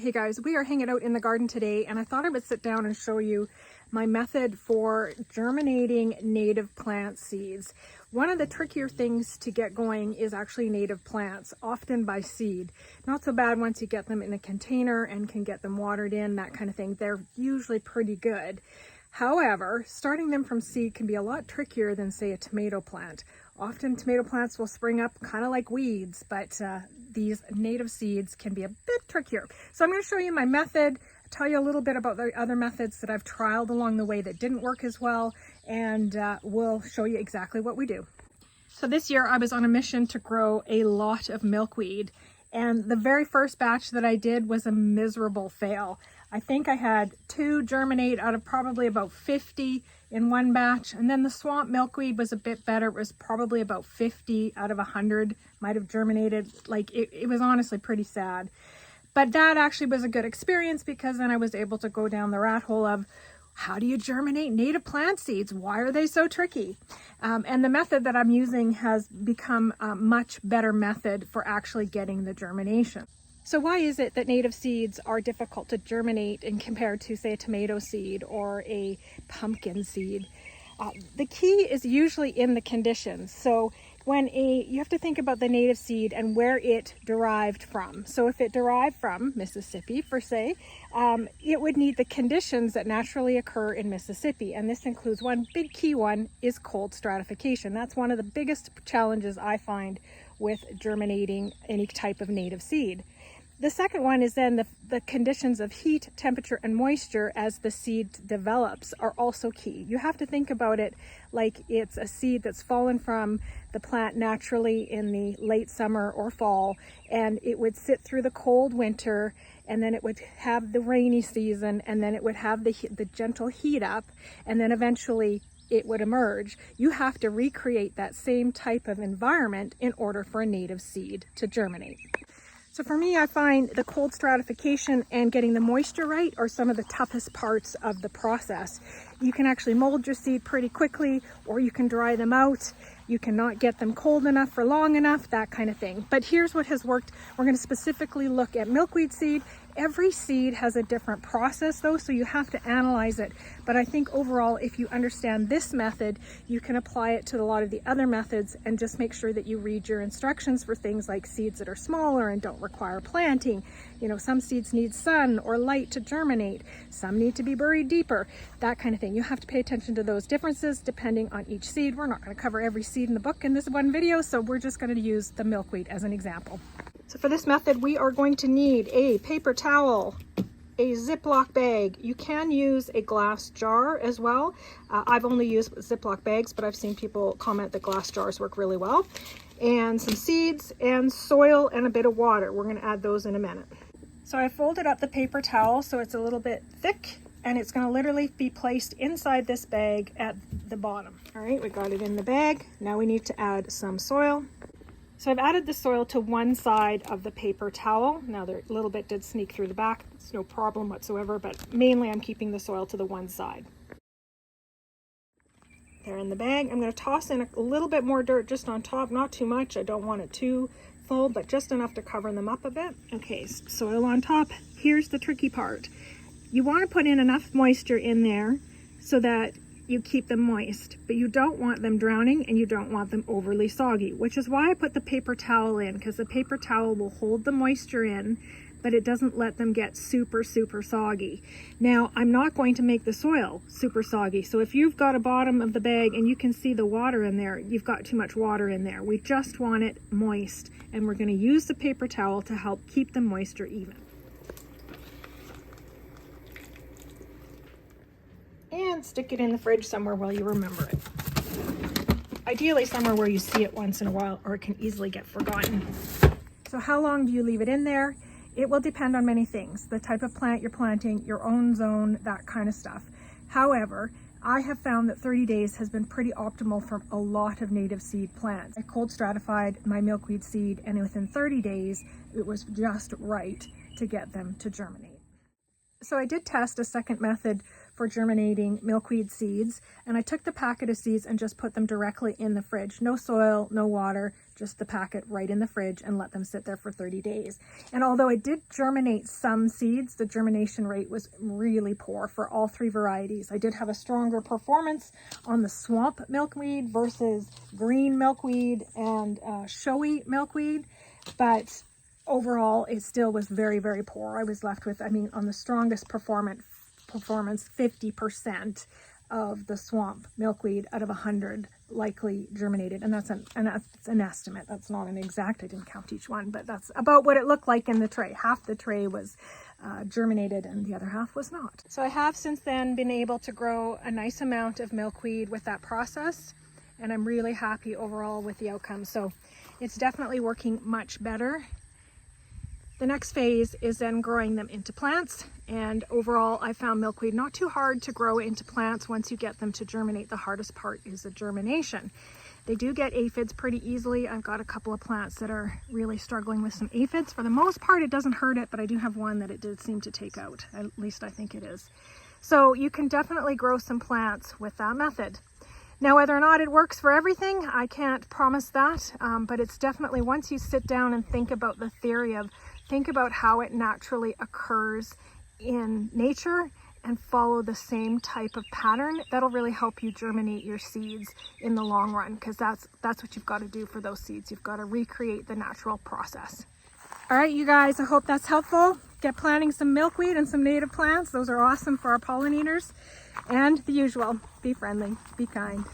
Hey guys, we are hanging out in the garden today and I thought I would sit down and show you my method for germinating native plant seeds. One of the trickier things to get going is actually native plants, often by seed. Not so bad once you get them in a container and can get them watered in, that kind of thing. They're usually pretty good. However, starting them from seed can be a lot trickier than, say, a tomato plant. Often tomato plants will spring up kind of like weeds, but these native seeds can be a bit trickier. So I'm going to show you my method, tell you a little bit about the other methods that I've trialed along the way that didn't work as well, and we'll show you exactly what we do. So this year I was on a mission to grow a lot of milkweed, and the very first batch that I did was a miserable fail. I think I had 2 germinate out of probably about 50 in one batch, and then the swamp milkweed was a bit better. It was probably about 50 out of 100 might have germinated. Like it was honestly pretty sad. But that actually was a good experience because then I was able to go down the rat hole of how do you germinate native plant seeds? Why are they so tricky? And the method that I'm using has become a much better method for actually getting the germination. So why is it that native seeds are difficult to germinate in compared to, say, a tomato seed or a pumpkin seed? The key is usually in the conditions. So you have to think about the native seed and where it derived from. So if it derived from Mississippi, for say, it would need the conditions that naturally occur in Mississippi. And this includes one big key one is cold stratification. That's one of the biggest challenges I find with germinating any type of native seed. The second one is then the conditions of heat, temperature, and moisture as the seed develops are also key. You have to think about it like it's a seed that's fallen from the plant naturally in the late summer or fall, and it would sit through the cold winter, and then it would have the rainy season, and then it would have the gentle heat up, and then eventually it would emerge. You have to recreate that same type of environment in order for a native seed to germinate. So for me, I find the cold stratification and getting the moisture right are some of the toughest parts of the process. You can actually mold your seed pretty quickly, or you can dry them out. You cannot get them cold enough for long enough, that kind of thing. But here's what has worked. We're going to specifically look at milkweed seed. Every seed has a different process though, so you have to analyze it. But I think overall, if you understand this method, you can apply it to a lot of the other methods and just make sure that you read your instructions for things like seeds that are smaller and don't require planting. You know, some seeds need sun or light to germinate. Some need to be buried deeper, that kind of thing. You have to pay attention to those differences depending on each seed. We're not going to cover every seed in the book in this one video, so we're just going to use the milkweed as an example. So for this method, we are going to need a paper towel, a Ziploc bag. You can use a glass jar as well. I've only used Ziploc bags, but I've seen people comment that glass jars work really well. And some seeds and soil and a bit of water. We're going to add those in a minute. So I folded up the paper towel so it's a little bit thick, and it's going to literally be placed inside this bag at the bottom. All right, we got it in the bag. Now we need to add some soil. So I've added the soil to one side of the paper towel. Now a little bit did sneak through the back. It's no problem whatsoever, but mainly I'm keeping the soil to the one side. There in the bag. I'm going to toss in a little bit more dirt just on top, not too much. I don't want it too full, but just enough to cover them up a bit. Okay, soil on top. Here's the tricky part. You want to put in enough moisture in there so that you keep them moist, but you don't want them drowning and you don't want them overly soggy, which is why I put the paper towel in, because the paper towel will hold the moisture in, but it doesn't let them get super soggy. Now, I'm not going to make the soil super soggy, so if you've got a bottom of the bag and you can see the water in there, you've got too much water in there. We just want it moist, and we're going to use the paper towel to help keep the moisture even. And stick it in the fridge somewhere while you remember it. Ideally somewhere where you see it once in a while, or it can easily get forgotten. So how long do you leave it in there? It will depend on many things. The type of plant you're planting, your own zone, that kind of stuff. However, I have found that 30 days has been pretty optimal for a lot of native seed plants. I cold stratified my milkweed seed, and within 30 days, it was just right to get them to germinate. So I did test a second method for germinating milkweed seeds, and I took the packet of seeds and just put them directly in the fridge. No soil, no water, just the packet right in the fridge, and let them sit there for 30 days. And although it did germinate some seeds, the germination rate was really poor for all 3 varieties. I did have a stronger performance on the swamp milkweed versus green milkweed and showy milkweed, but overall it still was very, very poor. I was left with, I mean, on the strongest performance, 50% of the swamp milkweed out of 100 likely germinated, and that's an estimate. That's not an exact. I didn't count each one, but that's about what it looked like in the tray. Half the tray was germinated and the other half was not. So I have since then been able to grow a nice amount of milkweed with that process, and I'm really happy overall with the outcome. So it's definitely working much better. The next phase is then growing them into plants, and overall I found milkweed not too hard to grow into plants once you get them to germinate. The hardest part is the germination. They do get aphids pretty easily. I've got a couple of plants that are really struggling with some aphids. For the most part it doesn't hurt it, but I do have one that it did seem to take out. At least I think it is. So you can definitely grow some plants with that method. Now, whether or not it works for everything, I can't promise that, but it's definitely, once you sit down and think about the theory of, think about how it naturally occurs in nature and follow the same type of pattern, that'll really help you germinate your seeds in the long run, because that's what you've got to do for those seeds. You've got to recreate the natural process. All right, you guys, I hope that's helpful. Get planting some milkweed and some native plants. Those are awesome for our pollinators. And the usual, be friendly, be kind.